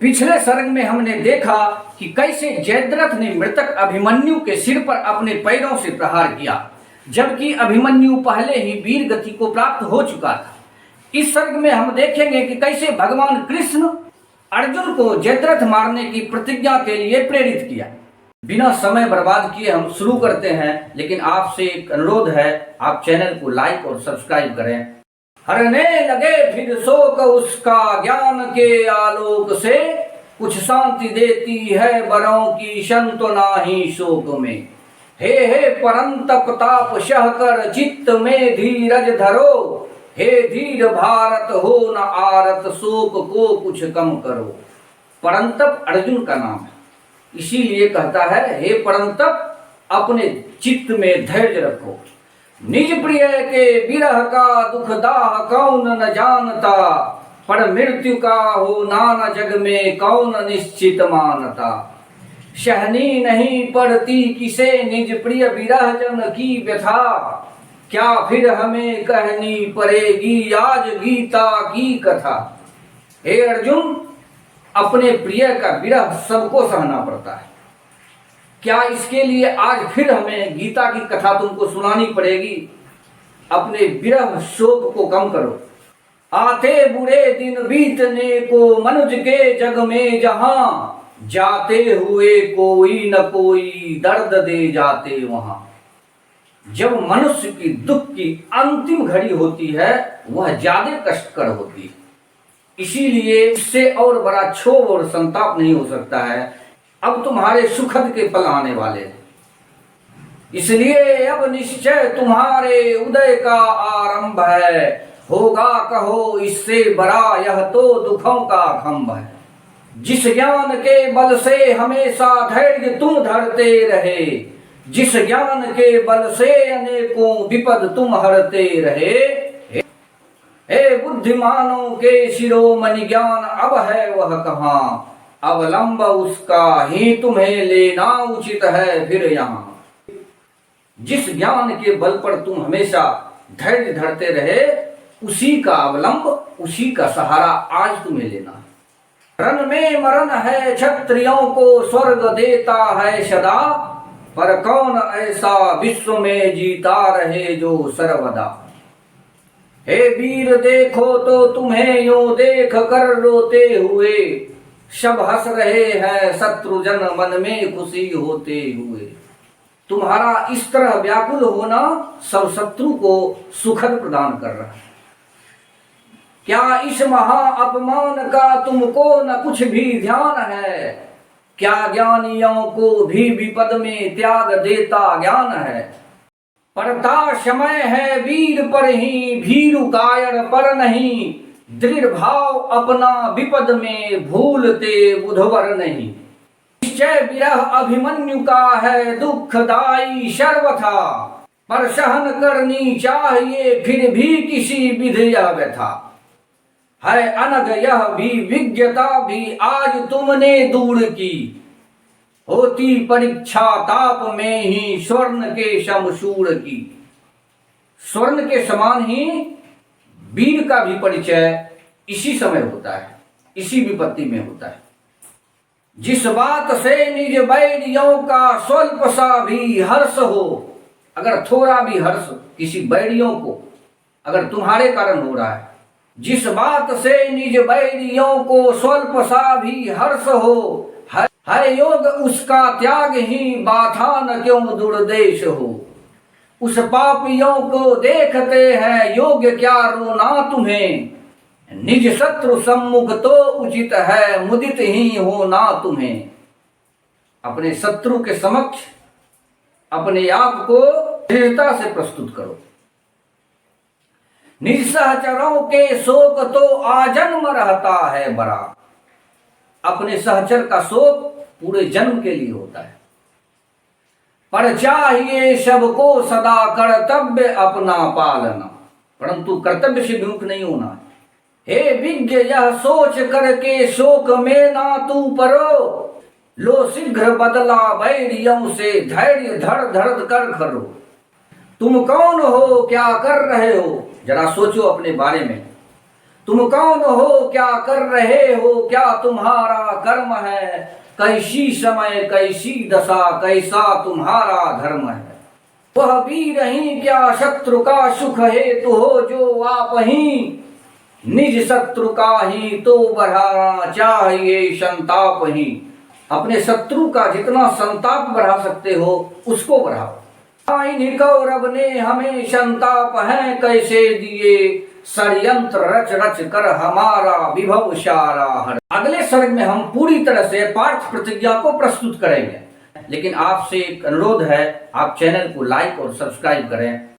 पिछले सर्ग में हमने देखा कि कैसे जयद्रथ ने मृतक अभिमन्यु के सिर पर अपने पैरों से प्रहार किया, जबकि अभिमन्यु पहले ही वीर गति को प्राप्त हो चुका था। इस सर्ग में हम देखेंगे कि कैसे भगवान कृष्ण अर्जुन को जयद्रथ मारने की प्रतिज्ञा के लिए प्रेरित किया। बिना समय बर्बाद किए हम शुरू करते हैं, लेकिन आपसे एक अनुरोध है, आप चैनल को लाइक और सब्सक्राइब करें। हरने लगे फिर शोक उसका ज्ञान के आलोक से, कुछ शांति देती है बरों की शंतो नाही शोक में। हे परंतप ताप सह कर चित्त में धीरज धरो, हे धीर भारत हो न आरत शोक को कुछ कम करो। परंतप अर्जुन का नाम है, इसीलिए कहता है हे परंतप अपने चित्त में धैर्य रखो। निज प्रिय के विरह का दुख दाह कौन न जानता, पर मृत्यु का हो नाना जग में कौन निश्चित मानता। सहनी नहीं पड़ती किसे निज प्रिय विरह जन की व्यथा, क्या फिर हमें कहनी पड़ेगी आज गीता की कथा। हे अर्जुन, अपने प्रिय का विरह सबको सहना पड़ता है, क्या इसके लिए आज फिर हमें गीता की कथा तुमको सुनानी पड़ेगी। अपने विरह शोक को कम करो। आते बुरे दिन बीतने को मनुज के जग में, जहां जाते हुए कोई न कोई दर्द दे जाते वहां। जब मनुष्य की दुख की अंतिम घड़ी होती है, वह ज्यादा कष्टकर होती है। इसीलिए इससे और बड़ा क्षोभ और संताप नहीं हो सकता है। अब तुम्हारे सुखद के पल आने वाले हैं, इसलिए अब निश्चय तुम्हारे उदय का आरंभ है। होगा कहो इससे बड़ा यह तो दुखों का खंभ है। जिस ज्ञान के बल से हमेशा धैर्य तुम धरते रहे, जिस ज्ञान के बल से अनेकों विपद तुम हरते रहे। हे बुद्धिमानों के शिरोमणि ज्ञान अब है वह कहाँ, अवलंब उसका ही तुम्हें लेना उचित है फिर यहाँ। जिस ज्ञान के बल पर तुम हमेशा धैर्य धरते रहे, उसी का अवलंब, उसी का सहारा आज तुम्हें लेना है। रण में मरण है क्षत्रियों को स्वर्ग देता है सदा, पर कौन ऐसा विश्व में जीता रहे जो सर्वदा। हे वीर देखो तो तुम्हें यूं देख कर रोते हुए, सब हंस रहे हैं शत्रुजन मन में खुशी होते हुए। तुम्हारा इस तरह व्याकुल होना सब शत्रु को सुखद प्रदान कर रहा है। क्या इस महा अपमान का तुमको न कुछ भी ध्यान है, क्या ज्ञानियों को भी विपद में त्याग देता ज्ञान है। पड़ता समय है वीर पर ही भीरु कायर पर नहीं, दृढ़ भाव अपना विपद में भूलते बुधवर नहीं। निश्चय विरह अभिमन्यु का है दुखदाई सर्वथा, पर सहन करनी चाहिए फिर भी किसी विधि यह व्यथा। है अनग यह भी विज्ञता भी आज तुमने दूर की, होती परीक्षा ताप में ही स्वर्ण के समशूर की। स्वर्ण के समान ही वीर का भी परिचय इसी समय होता है, इसी विपत्ति में होता है। जिस बात से निज बैरियों का स्वल्प सा भी हर्ष हो, अगर थोड़ा भी हर्ष किसी बैरियों को अगर तुम्हारे कारण हो रहा है, जिस बात से निज बैरियों को स्वल्प सा भी हर्ष हो, है योग उसका त्याग ही बाथा न क्यों दुर्देश हो। उस पापियों को देखते हैं योग्य क्या रोना तुम्हें, निज शत्रु सम्मुख तो उचित है मुदित ही होना तुम्हें। अपने शत्रु के समक्ष अपने आप को दृढ़ता से प्रस्तुत करो। निज सहचरों के शोक तो आजन्म रहता है बड़ा, अपने सहचर का शोक पूरे जन्म के लिए होता है। पर चाहिए सबको सदा कर्तव्य अपना पालना, परंतु कर्तव्य से विमुख नहीं होना। हे विज्ञ यह सोच करके शोक में ना तू परो, लो शीघ्र बदला बैरियों से धैर्य धड़ धड़ कर खरो। तुम कौन हो क्या कर रहे हो, जरा सोचो अपने बारे में। तुम कौन हो, क्या कर रहे हो, क्या तुम्हारा कर्म है, कैसी समय कैसी दशा, कैसा तुम्हारा धर्म है। वह वीर ही क्या शत्रु का सुख हेतु हो, जो आप ही निज शत्रु का ही तो बढ़ाना चाहिए संताप ही। अपने शत्रु का जितना संताप बढ़ा सकते हो उसको बढ़ाओ। इन कौरव ने हमें संताप है कैसे दिए, षड्यंत्र रच रच कर हमारा विभव सारा हर। अगले सर्ग में हम पूरी तरह से पार्थ प्रतिज्ञा को प्रस्तुत करेंगे, लेकिन आपसे एक अनुरोध है, आप चैनल को लाइक और सब्सक्राइब करें।